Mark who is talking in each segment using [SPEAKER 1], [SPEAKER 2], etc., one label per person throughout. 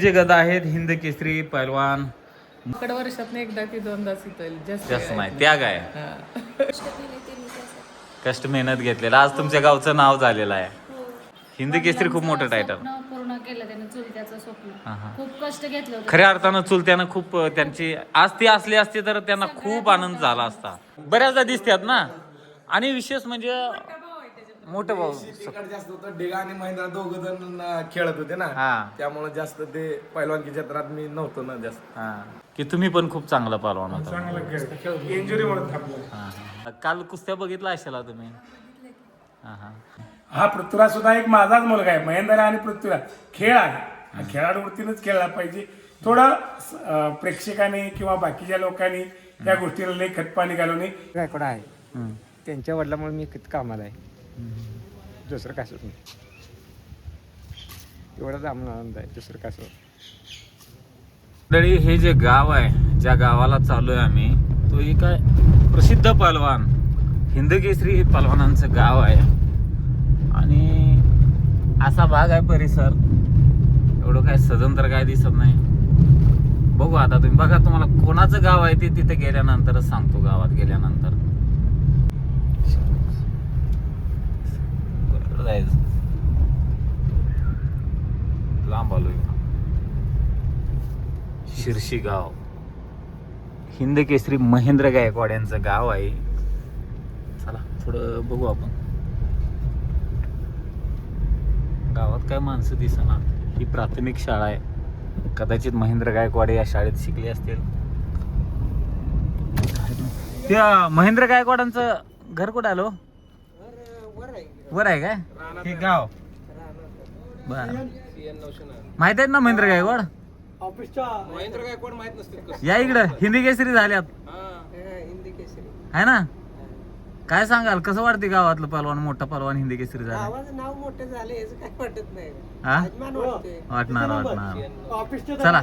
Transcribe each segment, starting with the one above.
[SPEAKER 1] जे गदा आहेत हिंद केसरी पैलवान
[SPEAKER 2] वर्षात एकदा की दोनदाच येतील
[SPEAKER 1] जास्त नाही त्याग आहे. कष्ट मेहनत घेतलेला आज तुमच्या गावचं नाव झालेलं आहे. हिंद केसरी खूप मोठं टायटल
[SPEAKER 3] पूर्ण केलं त्याने चुलत्याचं स्वप्न. खूप कष्ट घेतलं होतं.
[SPEAKER 1] खऱ्या अर्थानं चुलत्यानं खूप त्यांची आज ती असली असती तर त्यांना खूप आनंद झाला असता. बऱ्याचदा दिसतात ना. आणि विशेष म्हणजे मोठं भाऊ
[SPEAKER 4] जास्त होतं. डेगा आणि महेंद्र दोघं जण खेळत होते ना, त्यामुळे जास्त ते पैलवानकी क्षेत्रात मी नव्हतो ना जास्त.
[SPEAKER 1] की तुम्ही पण खूप चांगला पैलवान होता.
[SPEAKER 4] इंजुरी म्हणून थांबलो.
[SPEAKER 1] काल कुस्त्या बघितला असेल तुम्ही.
[SPEAKER 5] हा पृथ्वीराज सुद्धा एक माझाच मुलगा आहे. महेंद्र आणि पृथ्वीराज खेळ आहे. खेळाडूवरतीनच खेळला पाहिजे. थोडं प्रेक्षकांनी किंवा बाकीच्या लोकांनी त्या गोष्टीला लई खतपाणी घालवणे.
[SPEAKER 6] गायकवाड आहे त्यांच्या वडिलांमुळे मी कामाला आहे. दुसरं काय नाही. एवढाच आम्हाला आनंद आहे. दुसरं काय
[SPEAKER 1] मंडळी हे जे गाव आहे ज्या गावाला चालू आहे आम्ही तो एक प्रसिद्ध पहलवान हिंद केसरी हे पहलवानांचं गाव आहे. आणि असा भाग आहे परिसर एवढं काय सजन तर काय दिसत नाही. बघू आता तुम्ही बघा तुम्हाला कोणाचं गाव आहे ते तिथे गेल्यानंतरच सांगतो. गावात गेल्यानंतर जायचं लांब आलोय. शिर्शी गाव हिंद केसरी महेंद्र गायकवाड यांचं गाव आहे. चला थोडं बघू आपण. गावात काय माणसं दिसना. ही प्राथमिक शाळा आहे. कदाचित महेंद्र गायकवाड या शाळेत शिकले असतील. त्या महेंद्र गायकवाडांचं घर कुठं आलो वर आहे काय हे गाव. बर माहित आहेत ना महेंद्र गायकवाड.
[SPEAKER 4] महेंद्र गायकवाड माहित नसते
[SPEAKER 1] या इकडं हिंदी केसरी झाल्यात आहे ना. काय सांगाल कसं वाटते गावातलं पहलवान मोठा पहलवान हिंदी केसरी झाला.
[SPEAKER 6] नाव मोठे झाले काय वाटत नाही.
[SPEAKER 1] वाटणार. चला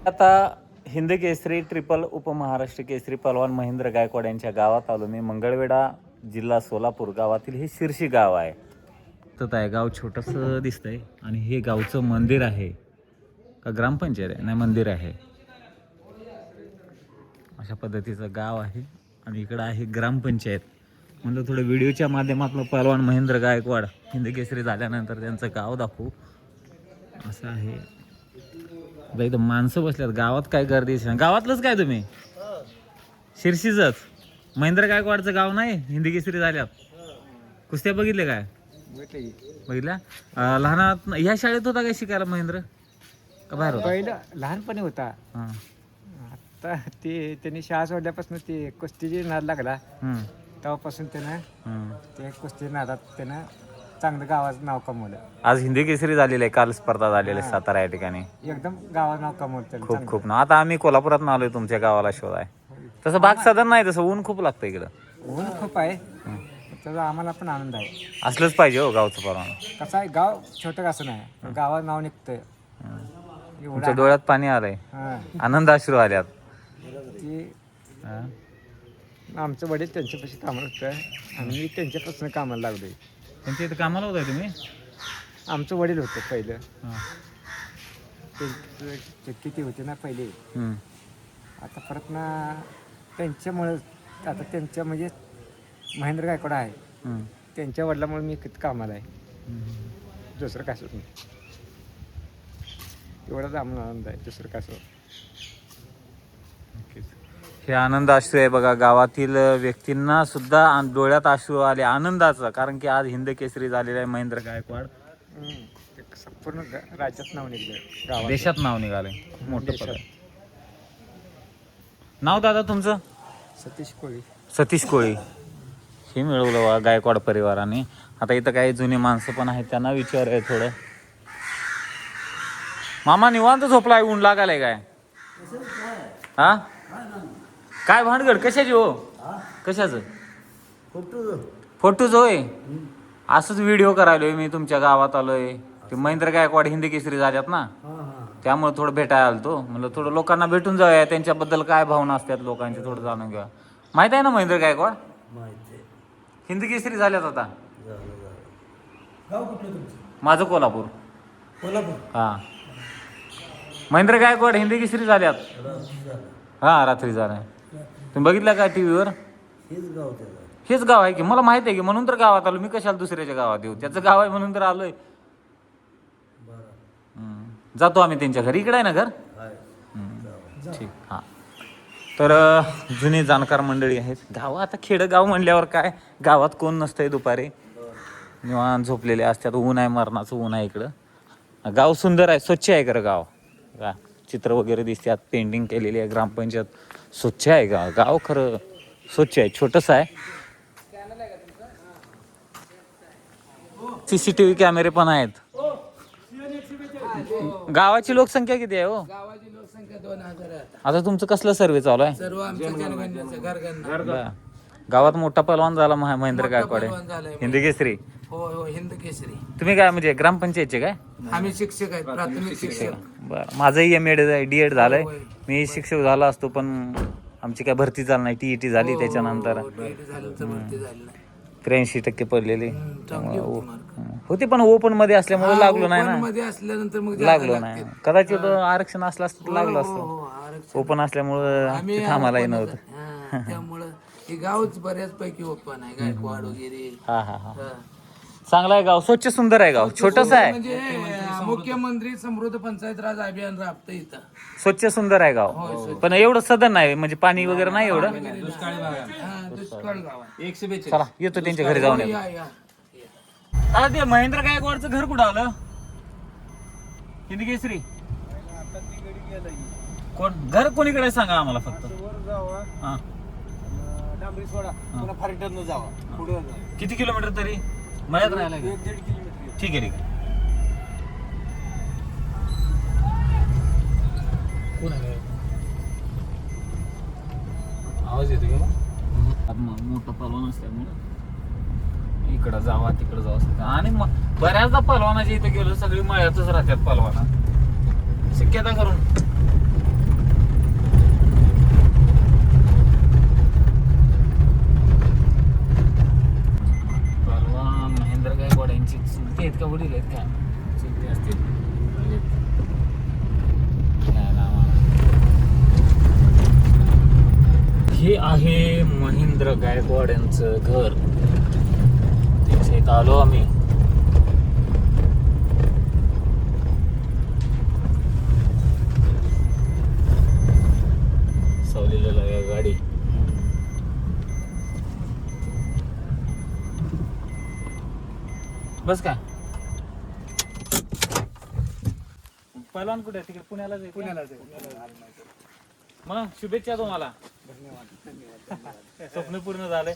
[SPEAKER 1] आता हिंद केसरी ट्रिपल उपमहाराष्ट्र केसरी पहलवान महेंद्र गायकवाड यांच्या गावात आलो मी. मंगळवेढा जिल्हा सोलापूर गावातील हे शिर्शी गाव आहे. तर आहे गाव छोटंसं दिसतंय. आणि हे गावचं मंदिर आहे का ग्रामपंचायत आहे नाही मंदिर आहे. अशा पद्धतीचं गाव आहे. आणि इकडं आहे ग्रामपंचायत. म्हणलं थोडं व्हिडिओच्या माध्यमातून पहलवान महेंद्र गायकवाड हिंद केसरी झाल्यानंतर त्यांचं गाव दाखवू असं आहे. इथं माणसं बसल्यात. गावात काय गर्दी. गावातलंच काय तुम्ही शिर्शीच महेंद्र गायकवाडचं गाव नाही हिंदी केसरी झाल्यात. कुस्त्या बघितले काय बघितल्या. लहानात ह्या शाळेत होता काय शिकायला महेंद्र का बाहेर होता.
[SPEAKER 6] पहिलं लहानपणी होता. आता ते त्यांनी शाळा सोडल्यापासून ते कुस्तीची नाद लागला. तेव्हापासून त्यानं ते कुस्ती नादात त्यानं चांगलं गावाचं नाव कमवलं.
[SPEAKER 1] आज हिंदी केसरी झालेलं आहे. काल स्पर्धा झालेली आहे सातारा या ठिकाणी.
[SPEAKER 6] एकदम गावाचं नाव कमवलं
[SPEAKER 1] खूप खूप ना. आता आम्ही कोल्हापुरात आलोय तुमच्या गावाला शोधाय. तसं भाग साधन नाही. तसं ऊन खूप लागतं इकडं.
[SPEAKER 6] ऊन खूप आहे. त्याचा आम्हाला पण आनंद आहे.
[SPEAKER 1] असलंच पाहिजे हो गावचं परवाना.
[SPEAKER 6] कसं आहे गाव छोटं कसं नाही गावात नाव निघतंय.
[SPEAKER 1] तुमच्या डोळ्यात पाणी आलंय. आनंद अश्रू आल्यात.
[SPEAKER 6] ती आमचं वडील त्यांच्यापाशी कामाला होतं आणि मी त्यांच्यापासून कामाला लागलोय.
[SPEAKER 1] त्यांच्या इथं कामाला होताय तुम्ही.
[SPEAKER 6] आमचं वडील होतं पहिलं. ते किती होते ना पहिले. आता परत ना त्यांच्यामुळे आता त्यांच्या म्हणजे महेंद्र गायकवाड आहे त्यांच्या वडिलांमुळे मी किती कामाला आहे. दुसरं काय नाही. एवढाच आम्हाला आनंद आहे. दुसरं काय
[SPEAKER 1] हे आनंद अश्रू आहे बघा. गावातील व्यक्तींना सुद्धा डोळ्यात अश्रू आले आनंदाचं. कारण की आज हिंद केसरी झालेला आहे महेंद्र गायकवाड.
[SPEAKER 6] संपूर्ण राज्यात नाव निघलं.
[SPEAKER 1] देशात नाव निघालंय. मोठं पद. नाव दादा तुमचं.
[SPEAKER 6] सतीश कोळी.
[SPEAKER 1] सतीश कोळी. हे मिळवलं वा गायकवाड परिवाराने. आता इथं काही जुनी माणसं पण आहेत त्यांना विचारूया थोडं. मामा निवांत झोपलाय ऊन लागायलाय काय. हा काय भानगड कशाची हो. कशाचं फोटोच होय. असंच व्हिडिओ करायलोय मी. तुमच्या गावात आलोय. ते महेंद्र गायकवाड हिंदी केसरी झाल्यात ना त्यामुळे थोडं भेटायला आलतो. म्हणलं थोडं लोकांना भेटून जाऊया. त्यांच्याबद्दल काय भावना असतात लोकांची थोडं जाणून घ्या. माहित आहे ना महेंद्र गायकवाड हिंदी केसरी झाल्यात आता.
[SPEAKER 4] गाव कुठलं तुमचं.
[SPEAKER 1] माझं कोल्हापूर.
[SPEAKER 4] कोल्हापूर.
[SPEAKER 1] हां महेंद्र गायकवाड हिंदी केसरी झाल्यात. हा रात्री झालाय. तुम्ही बघितलं का टीव्हीवर? हेच गाव आहे की, मला माहित आहे की, म्हणून तर गावात आलो मी. कशाला दुसऱ्याच्या गावात येऊ, त्याचं गाव आहे म्हणून तर आलोय. जातो आम्ही त्यांच्या घरी. इकडे आहे ना घर? ठीक. हां तर जुने जाणकार मंडळी आहेत. गाव आता खेडगाव म्हणल्यावर काय, गावात कोण नसतंय दुपारी, निवांत झोपलेले असतात. ऊन आहे, मरणाचं ऊन आहे इकडं. गाव सुंदर आहे, स्वच्छ आहे खरं गाव. चित्र वगैरे दिसतात, पेंटिंग केलेली आहे. ग्रामपंचायत स्वच्छ आहे. गाव खरं स्वच्छ आहे, छोटंसं आहे. CCTV कॅमेरे पण आहेत. गावाची लोकसंख्या किती आहे हो?
[SPEAKER 7] गावाची लोकसंख्या 2000 आहे.
[SPEAKER 1] आता तुमचं कसलं सर्वे चालू आहे?
[SPEAKER 7] सर्व आमच्या जनगणनेचं घरगणना.
[SPEAKER 1] गावात मोठा पहलवान झाला महेंद्र गायकवाड
[SPEAKER 7] पहलवान झालाय.
[SPEAKER 1] हिंदी केसरी.
[SPEAKER 7] हो हिंद केसरी.
[SPEAKER 1] तुम्ही काय म्हणजे ग्रामपंचायतचे काय?
[SPEAKER 7] आम्ही शिक्षक आहेत, प्राथमिक शिक्षक.
[SPEAKER 1] बरं, माझंही MA DED झालंय. मी शिक्षक झालो असतो पण आमची काय भरती झाली नाही. TET झाली त्याच्यानंतर.
[SPEAKER 7] झालं तर भरती झाली नाही.
[SPEAKER 1] 83% पडलेले
[SPEAKER 7] चांगली होती मार्क.
[SPEAKER 1] होते, पण ओपन मध्ये असल्यामुळे लागलो नाही ना.
[SPEAKER 7] मध्ये असल्यानंतर मग
[SPEAKER 1] लागलो नाही. कदाचित आरक्षण असलं असतं तर लागलो असतं.
[SPEAKER 7] आरक्षण
[SPEAKER 1] ओपन असल्यामुळं थांबायलाही नव्हतं.
[SPEAKER 7] त्यामुळं हे गावच बऱ्याचपैकी ओपन आहे. गायकवाड वगैरे.
[SPEAKER 1] हा हा हा चांगलं आहे गाव, स्वच्छ सुंदर आहे गाव, छोटस आहे.
[SPEAKER 7] म्हणजे मुख्यमंत्री समृद्ध पंचायत राज अभियान राबतं इथं.
[SPEAKER 1] स्वच्छ सुंदर आहे गाव, पण एवढं सदन नाही, म्हणजे पाणी वगैरे नाही एवढं.
[SPEAKER 7] दुष्काळ गाव आहे.
[SPEAKER 1] चला येतो त्यांच्या घरी जाऊन.
[SPEAKER 7] या.
[SPEAKER 1] आता ते महेंद्र गायकवाडचं घर कुठं आलं? हिंदी केसरी कोण घर कोणीकडे सांगा आम्हाला फक्त. हा किती किलोमीटर तरी मळ्यात राहायला? 1-1.5 किलोमीटर. ठीक आहे ठीक आहे. आवाज येतो का? मोठा पलवान असल्यामुळे इकडं जावा तिकडं जावा. आणि बऱ्याचदा पलवानाच्या इथे गेलो, सगळी मळ्यातच राहतात पलवाना. शक्यता करून पलवान महेंद्र गायकवाड यांची चुलते आहेत का वडील आहेत काय? चुलते असतील. हे आहे महेंद्र गायकवाड यांचं घर. त्याच्या इथं आलो आम्ही. सावलीला या गाडी. बस काय पहिलवान कुठे आहे? तिकडे पुण्याला मग शुभेच्छा तुम्हाला. स्वप्न पूर्ण झालंय.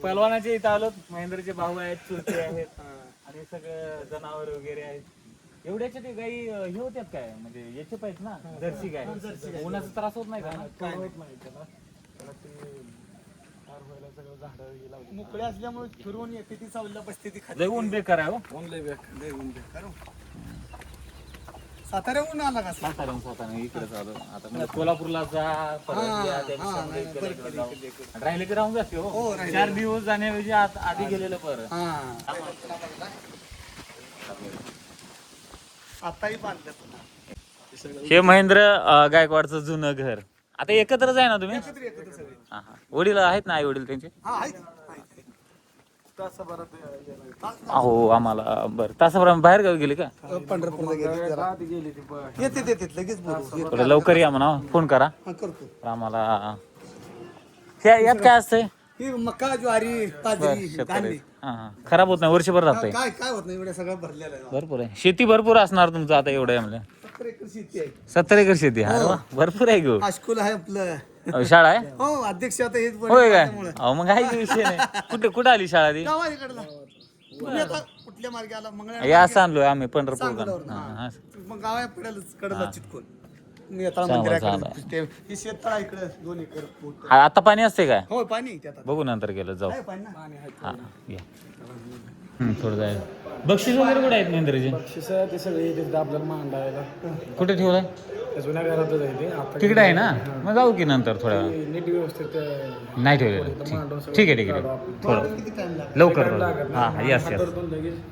[SPEAKER 1] पहिलवानाचे इथं आलो. महेंद्रचे भाऊ आहेत, चुलते आहेत आणि सगळं जनावर वगैरे आहेत. एवढ्याच्या ते गाई हे होत्यात काय, म्हणजे याचे पाहिजे ना जर्सी गाय. उन्हाचा त्रास होत नाही का?
[SPEAKER 6] मोकळे असल्यामुळे फिरवून येते ती सावलीला बसते ती.
[SPEAKER 1] लय ऊन बेकार आहे हो.
[SPEAKER 6] साताऱ्याहून आला का?
[SPEAKER 1] सातारा इकडे चालू. आता म्हणजे कोल्हापूरला जा, परत या, त्याच्यामध्ये इकडे जाऊ. राहिले की राहून जाते हो. 4 दिवस जाण्याऐवजी आधी गेलेलं बरं.
[SPEAKER 6] आताही बांधलं.
[SPEAKER 1] हे महेंद्र गायकवाडचं जुनं घर. आता एकत्रच आहे ना तुम्ही? हा हा. वडील आहेत ना, आई वडील त्यांचे? अहो आम्हाला बरं तासाभरात बाहेर गावी गेले का?
[SPEAKER 6] पंढरपूरला येते लगेच
[SPEAKER 1] थोडं लवकर या म्हणा, फोन करा आम्हाला. यात काय असतंय?
[SPEAKER 6] ही मका, ज्वारी, बाजरी, धान्य.
[SPEAKER 1] खराब होत नाही, वर्षभर राहतंय.
[SPEAKER 6] काय होत नाही, एवढं सगळं भरलेलं आहे.
[SPEAKER 1] भरपूर आहे. शेती भरपूर असणार तुमचं आता एवढं आहे म्हणजे.
[SPEAKER 6] 70 एकर शेती आहे.
[SPEAKER 1] 70 एकर शेती. अरे वा, भरपूर आहे घेऊ.
[SPEAKER 6] हायस्कूल आहे आपलं.
[SPEAKER 1] शाळा आहे?
[SPEAKER 6] हो अध्यक्ष आता हेच
[SPEAKER 1] होय काय? अहो मग आहे की विषय नाही. कुठे आली शाळा ती?
[SPEAKER 6] गावाकडला तुम्ही आता कुठल्या मार्गाला मंगळा
[SPEAKER 1] या असं आणलोय आम्ही पंढरपूर.
[SPEAKER 6] मग गावा पडेलच कडला चिटकून मंदिराकडे. ही शेत इकडे 2 एकर पोट.
[SPEAKER 1] आता पाणी असते काय?
[SPEAKER 6] हो पाणी त्यात
[SPEAKER 1] बघू नंतर गेलं जाऊ.
[SPEAKER 6] आहे पाणी ना.
[SPEAKER 1] हा या. थोडं जायला. बक्षीस वगैरे कुठे आहेत महेंद्रजी?
[SPEAKER 6] ते सगळे आपल्याला मांडायला
[SPEAKER 1] कुठे ठेवलंय?
[SPEAKER 6] जुन्या घरातच आहे ते. आता
[SPEAKER 1] तिकडे आहे ना, मग जाऊ की नंतर थोड्या वेळ.
[SPEAKER 6] नीट व्यवस्थित
[SPEAKER 1] नाही ठेवलेलं. ठीक आहे ठीक आहे. थोडं लवकर हां यस यस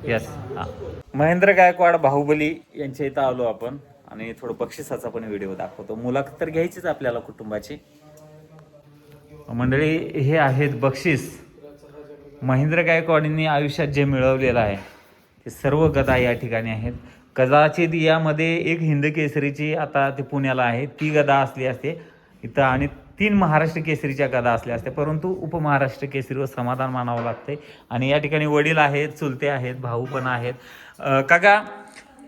[SPEAKER 1] यस हां. महेंद्र गायकवाड बाहुबली यांच्या इथं आलो आपण. आणि थोडं बक्षिसाचा पण व्हिडिओ दाखवतो. मुलाखत तर घ्यायचीच आपल्याला कुटुंबाची. मंडळी, हे आहेत बक्षीस. महेंद्र गायकवाडींनी आयुष्यात जे मिळवलेलं आहे ते सर्व गदा या ठिकाणी आहेत. कदाचित यामध्ये एक हिंद केसरीची आता ते पुण्याला आहे ती गदा असली असते इथं, आणि 3 महाराष्ट्र केसरीच्या गदा असल्या असत्या, परंतु उपमहाराष्ट्र केसरीवर समाधान मानावं लागतंय. आणि या ठिकाणी वडील आहेत, चुलते आहेत, भाऊ पण आहेत. काका,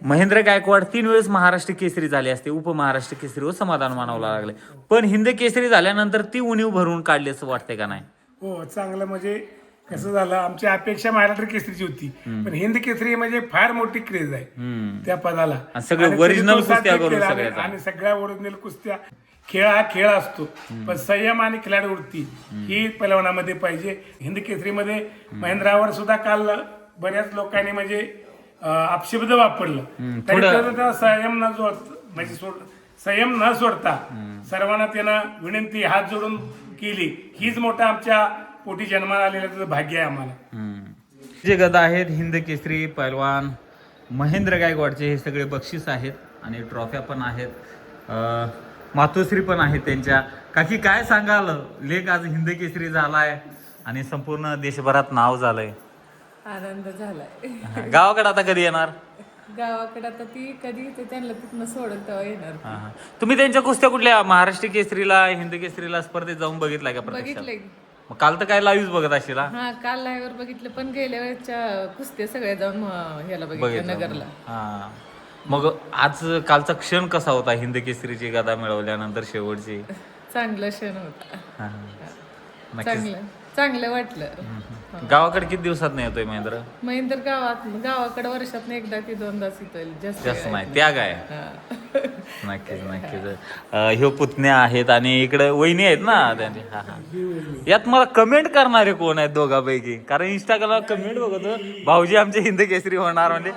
[SPEAKER 1] महेंद्र गायकवाड 3 वेळेस महाराष्ट्र केसरी झाले असते, उपमहाराष्ट्र केसरीवर समाधान मानावं लागले, पण हिंद केसरी झाल्यानंतर ती उणीव भरून काढली असं वाटतंय का नाही?
[SPEAKER 5] हो, चांगलं. म्हणजे कसं झालं, आमची अपेक्षा महाराष्ट्र केसरीची होती, पण हिंद केसरी म्हणजे फार मोठी क्रेज आहे त्या पदाला.
[SPEAKER 1] सगळं
[SPEAKER 5] आणि
[SPEAKER 1] ओरिजिनल
[SPEAKER 5] तरी तो
[SPEAKER 1] कुस्त्या
[SPEAKER 5] साध्य
[SPEAKER 1] करून
[SPEAKER 5] केला.
[SPEAKER 1] सगळ्याचा.
[SPEAKER 5] आणि सगळ्या ओरिजिनल कुस्त्या. खेळ हा खेळ असतो, पण संयम आणि खिलाडूवृत्ती ही पैलवानामध्ये पाहिजे. हिंद केसरीमध्ये महेंद्रावर सुद्धा काल बऱ्याच लोकांनी म्हणजे अपशब्द वापरलं, तरी त्याचा संयम न म्हणजे संयम न सोडता सर्वांना त्यानं विनंती हात जोडून केली. हीच मोठा आमच्या पोटी जन्माला आलेलं भाग्य आहे आम्हाला.
[SPEAKER 1] जे गदा आहेत हिंद केसरी पैलवान महेंद्र गायकवाडचे, हे सगळे बक्षीस आहेत आणि ट्रॉफ्या पण आहेत, मातोश्री पण आहेत त्यांच्या. काकी, काय सांगाल, लेख आज हिंद केसरी झालाय आणि संपूर्ण देशभरात नाव झालंय,
[SPEAKER 2] आनंद झालाय.
[SPEAKER 1] गावाकडे आता कधी येणार?
[SPEAKER 2] गावाकडे आता ती कधी ते त्यांना तिथनं सोडत तेव्हा येणार.
[SPEAKER 1] तुम्ही त्यांच्या कुस्त्या कुठल्या महाराष्ट्र केसरीला, हिंद केसरीला स्पर्धेत जाऊन बघितलाय का प्रत्यक्षात?
[SPEAKER 2] बघितलंय.
[SPEAKER 1] मग काल तर काय लाईव्ह बघत असेल?
[SPEAKER 2] हा, काल लाईव्हवर बघितलं, पण गेल्या वेळच्या कुस्ते सगळे जाऊन ह्याला बघितलं, नगरला.
[SPEAKER 1] हा, मग आज कालचा क्षण कसा होता हिंद केसरीची गदा मिळवल्यानंतर शेवटची?
[SPEAKER 2] चांगलं क्षण होता.
[SPEAKER 1] नक्कीच.
[SPEAKER 2] चांगलं वाटलं.
[SPEAKER 1] गावाकडे किती दिवसात नाही येतोय महेंद्र?
[SPEAKER 2] महेंद्र गावाकडे वर्षात एकदा की दोनदाच येतोय,
[SPEAKER 1] जास्त नाही. त्याग आहे. नक्कीच नक्कीच. ह्यो पुतण्या आहेत आणि इकडे वहिनी आहेत ना त्यांनी. हा हा. यात मला कमेंट करणारे कोण आहेत दोघांपैकी? कारण इंस्टाग्रामला कमेंट बघतो, भाऊजी आमचे हिंद केसरी होणार म्हणजे.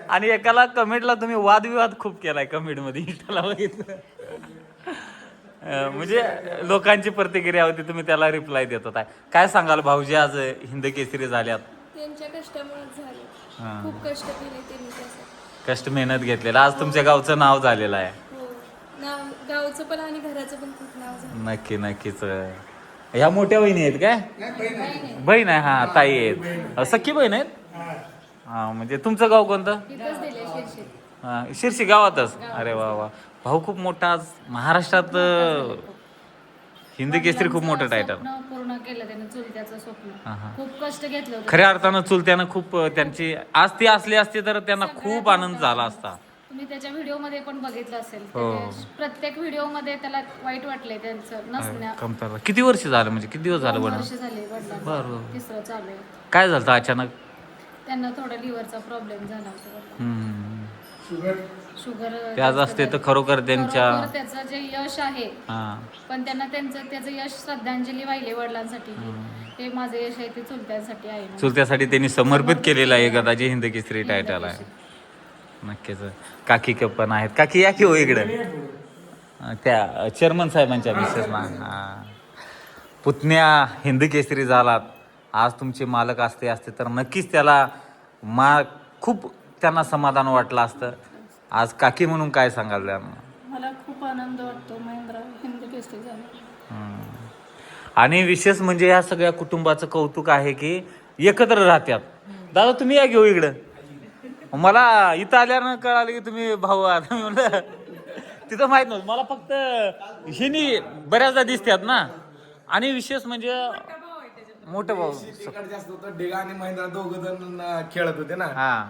[SPEAKER 1] आणि एकाला कमेंटला तुम्ही वादविवाद खूप केलाय कमेंट मध्ये, इंस्टाला बघितलं. म्हणजे लोकांची प्रतिक्रिया होती, तुम्ही त्याला रिप्लाय देत होता. काय सांगाल भाऊजी आज हिंद केसरी झाल्यात?
[SPEAKER 8] त्यांच्या कष्टामुळेच झाले. खूप कष्ट केले त्यांनी त्यासाठी.
[SPEAKER 1] कष्ट मेहनत घेतलेलं, आज तुमच्या गावचं नाव झालेलं आहे.
[SPEAKER 8] हो, नाव गावचं पण आणि घराचं पण खूप नाव झालं.
[SPEAKER 1] नक्की नक्कीच. ह्या मोठ्या बहिणी आहेत काय? बहीण आहे. हा, ताई आहेत. सख्खी बहीण आहेत. हा, म्हणजे तुमचं गाव कोणतं?
[SPEAKER 8] इथंच दिले शिरशी.
[SPEAKER 1] हा, शिरशी गावातच. अरे वा वा. भाऊ खूप मोठा आज महाराष्ट्रात हिंद केसरी खूप मोठं टायटल
[SPEAKER 3] पूर्ण केलं त्याने, चुलत्याचं स्वप्न. खूप कष्ट घेतलं होतं.
[SPEAKER 1] खऱ्या अर्थानं चुलत्यानं खूप त्यांची, आज ती असली असती तर त्यांना खूप आनंद झाला असता.
[SPEAKER 3] तुम्ही त्याच्या व्हिडिओ मध्ये पण बघितलं असेल, त्याच्या प्रत्येक व्हिडिओ मध्ये त्याला वाईट वाटलंय त्यांचं नसण्या.
[SPEAKER 1] कमतरता. किती वर्ष झालं, म्हणजे किती दिवस झालं?
[SPEAKER 3] 2 वर्ष झाले वडिलांना.
[SPEAKER 1] बरं.
[SPEAKER 3] 3रं चालू आहे.
[SPEAKER 1] काय झालं अचानक?
[SPEAKER 3] त्यांना थोडा लिव्हरचा प्रॉब्लेम झाला होता. शुगर
[SPEAKER 1] त्याच असते तर खरोखर त्यांच्या
[SPEAKER 3] त्याचं जे यश आहे, पण त्यांना त्याचं यश श्रद्धांजली वाहिली वडिलांसाठी. हे माझं यश आहे ते चुलत्यांसाठी आहे.
[SPEAKER 1] चुलत्यासाठी त्यांनी समर्पित केलेलं आहे गदाजी हिंद केसरी टायटल आहे. नक्कीच. काकी पण आहेत. काकी या की हो इकडे, त्या चेअरमन साहेबांच्या मिसेस ना. पुतण्या हिंद केसरी झालात, आज तुमचे मालक असते तर नक्कीच त्याला खूप त्यांना समाधान वाटलं असतं. आज काकी म्हणून काय सांगाल त्यांना?
[SPEAKER 8] मला खूप आनंद वाटतो महेंद्र हिंद केसरी झाला.
[SPEAKER 1] आणि विशेष म्हणजे या सगळ्या कुटुंबाचं कौतुक आहे की एकत्र राहतात. दादा तुम्ही या घेऊ इकडं. मला इथं आल्यानं कळालं की तुम्ही भाऊ आहात. म्हणलं तिथं माहित नव्हतं मला, फक्त हिनी बऱ्याचदा दिसतात ना. आणि विशेष म्हणजे मोठं भाऊ
[SPEAKER 4] जास्त होतं. डेगा आणि महेंद्र दोघं जण खेळत होते ना,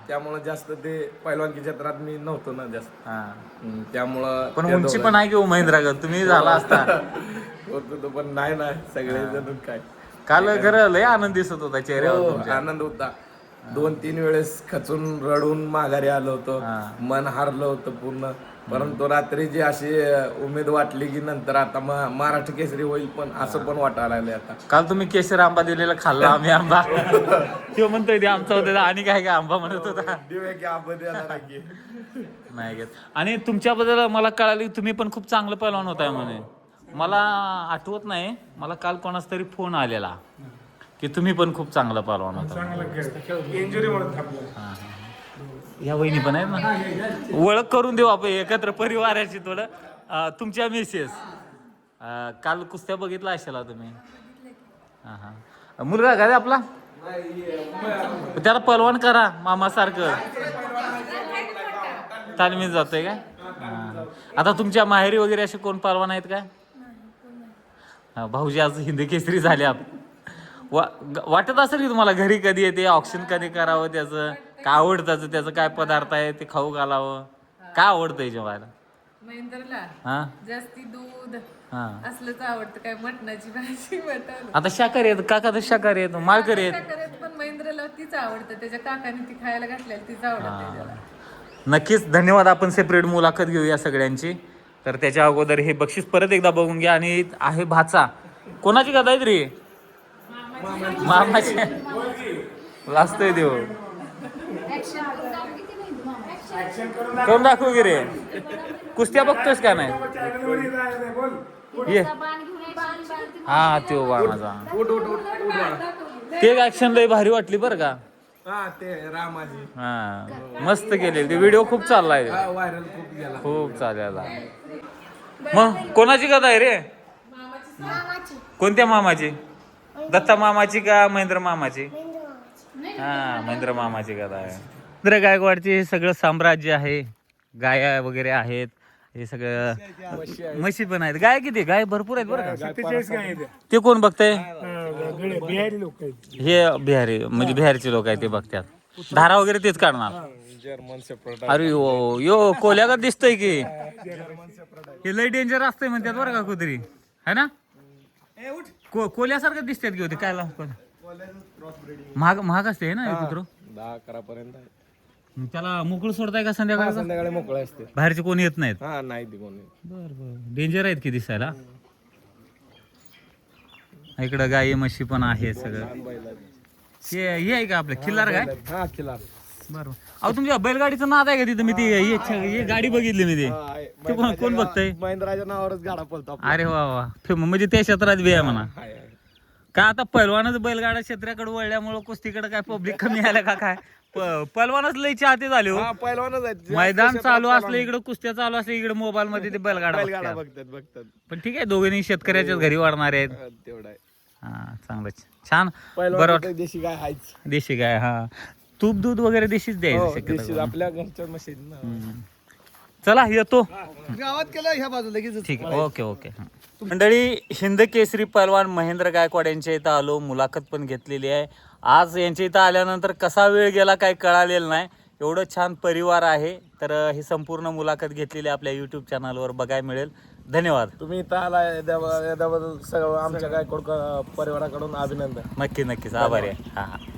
[SPEAKER 4] त्यामुळे जास्त ते पैलवानकी क्षेत्रात मी नव्हतो ना जास्त. त्यामुळं
[SPEAKER 1] पण उंची पण आहे की महेंद्रा तुम्ही झाला असता.
[SPEAKER 4] होतो पण नाही ना, सगळे जण काय.
[SPEAKER 1] काल खरं लय आनंद दिसत होता चेहऱ्यावर.
[SPEAKER 4] आनंद होता. 2-3 वेळेस खचून रडून माघारी आलो होतो, मन हारलं होतं पूर्ण. परंतु रात्री जी अशी उमेद वाटली की नंतर आता महाराष्ट्र केसरी होईल, पण असं पण वाटायला लागले आता.
[SPEAKER 1] काल तुम्ही केसर आंबा दिलेला खाल्ला आम्ही आंबा. तो म्हणतोय ते आमचा होता आणि काय काय आंबा म्हणत होता. नाही घेत. आणि तुमच्याबद्दल मला कळाली तुम्ही पण खूप चांगलं पैलवान होताय म्हणे. मला आठवत नाही, मला काल कोणाच तरी फोन आलेला की तुम्ही पण खूप चांगलं पैलवान होता.
[SPEAKER 5] इंजुरी म्हणून थांबलं.
[SPEAKER 1] ह्या वहिनी पण आहेत ना, ओळख करून देऊ आपण एकत्र परिवाराची थोडं. तुमच्या मिसेस काल कुस्त्या बघितला असाल तुम्ही. हां हां, मुलगा काय रे आपला, त्याला पलवान करा मामासारखं. तालमीत जातोय काय? हां. आता तुमच्या माहेरी वगैरे असे कोण पलवान आहेत काय? भाऊजी आज हिंद केसरी झाले. वाटत असेल की तुम्हाला घरी कधी येते, ऑप्शन कधी करावं, त्याचं काय आवडतं, त्याचं काय पदार्थ आहे ते खाऊ घालावं, काय आवडतं जेवायला?
[SPEAKER 2] महेंद्रला
[SPEAKER 1] हा
[SPEAKER 2] जास्ती दूध
[SPEAKER 1] हा.
[SPEAKER 2] असलंच आवडतं, काय मटणाची भाजी मटण.
[SPEAKER 1] आता शाकाहारी आहेत काका, तर शाकाहारी आहेत, माळकरी आहेत.
[SPEAKER 2] शाकाहारीत पण महेंद्रला तीच आवडतं, त्याच्या काकाने ती खायला घातलेली तीच आवडते त्याला.
[SPEAKER 1] नक्कीच धन्यवाद. आपण सेपरेट मुलाखत घेऊया सगळ्यांची. तर त्याच्या अगोदर हे बक्षीस परत एकदा बघून घ्या. आणि आहे भाचा, कोणाची कथा आहेत रे? मामाची. वाचतोय देव, करून दाखवू की रे. कुस्त्या बघतोस का नाही? ये हा त्यो बाणाचा ते ऍक्शन लय भारी वाटली बरं का.
[SPEAKER 4] हा ते रामाजी
[SPEAKER 1] हा मस्त केले ते, व्हिडिओ खूप चाललाय,
[SPEAKER 4] व्हायरल खूप गेला.
[SPEAKER 1] खूप चाललेला. मग कोणाची कथा आहे रे? कोणत्या मामाची? दत्ता मामाची का महेंद्र मामाची? हा महेंद्र मामाची कथा आहे. महेंद्र गायकवाडचे हे सगळं साम्राज्य आहे, गाया वगैरे आहेत, हे सगळं म्हशी पण आहेत. गाय किती? गाय भरपूर आहेत बरं का.
[SPEAKER 5] 47 गाय आहेत.
[SPEAKER 1] ते कोण बघताय?
[SPEAKER 5] बिहारी लोक आहेत.
[SPEAKER 1] हे बिहारी, म्हणजे बिहारचे लोक आहेत ते बघतात. धारा वगैरे तेच काढणार. अरे यो यो कोल्यागत दिसतोय की, हे लय डेंजर असतंय म्हणतात बरं का कुत्री, है ना? कोल्यासारखं दिसतात की होते काय लावून. महाग महाग असते है ना हे कुत्र?
[SPEAKER 4] 10-11 पर्यंत
[SPEAKER 1] त्याला मोकळं सोडताय का संध्याकाळी?
[SPEAKER 4] संध्याकाळी मोकळे असते.
[SPEAKER 1] बाहेरचे कोणी येत नाहीत?
[SPEAKER 4] हा नाही ती कोणी.
[SPEAKER 1] बर बर, डेंजर आहेत की दिसायला. इकडं गाई म्हशी पण आहे सगळं. हे आहे का आपलं खिल्लार काय?
[SPEAKER 4] हा खिलार.
[SPEAKER 1] बरोबर. अहो तुमच्या बैलगाडीचं नाद आहे का तिथं? मी ती ही गाडी बघितली मी ती. ते कोण बघतंय?
[SPEAKER 4] महेंद्राच्या नावावरच गाडा पळतो.
[SPEAKER 1] अरे वा वा, म्हणजे त्या क्षेत्रात बी आहे म्हणा. का आता पैलवानच बैलगाडा क्षेत्राकडे वळल्यामुळे कुस्तीकडे काय पब्लिक कमी आलं का काय? पैलवानच लय चाहते झाले हो.
[SPEAKER 4] पहिलवानच आहेत.
[SPEAKER 1] मैदान चालू असलं इकडे, कुस्त्या चालू असलं इकडे, मोबाईल मध्ये ते बैलगाडा बघतात.
[SPEAKER 4] बघतात.
[SPEAKER 1] पण ठीक आहे, दोघेही शेतकऱ्याच्याच घरी वाढणार आहेत.
[SPEAKER 4] तेवढा आहे.
[SPEAKER 1] हा चांगलं छान.
[SPEAKER 4] पहिलवान
[SPEAKER 1] बरोबर,
[SPEAKER 4] देशी गाय आहेच.
[SPEAKER 1] देशी गाय. हा तूप दूध वगैरे देशीच द्यायचं
[SPEAKER 4] देशी
[SPEAKER 1] शक्यतो.
[SPEAKER 4] आपल्या घरच्या म्हशी ना.
[SPEAKER 1] चला येतो.
[SPEAKER 7] गावात केलं ह्या बाजूला लगेच.
[SPEAKER 1] ठीक आहे, ओके ओके. मंडळी, हिंद केसरी पहलवान महेंद्र गायकवाड यांच्या इथं आलो, मुलाखत पण घेतलेली आहे. आज यांच्या इथं आल्यानंतर कसा वेळ गेला काय कळालेलं नाही, एवढं छान परिवार आहे. तर ही संपूर्ण मुलाखत घेतलेली आपल्या यूट्यूब चॅनलवर बघायला मिळेल. धन्यवाद.
[SPEAKER 4] तुम्ही इथं आला याबद्दल सगळं आमच्या गायकवाड परिवाराकडून अभिनंदन.
[SPEAKER 1] नक्की नक्कीच आभारी आहे. हां हां.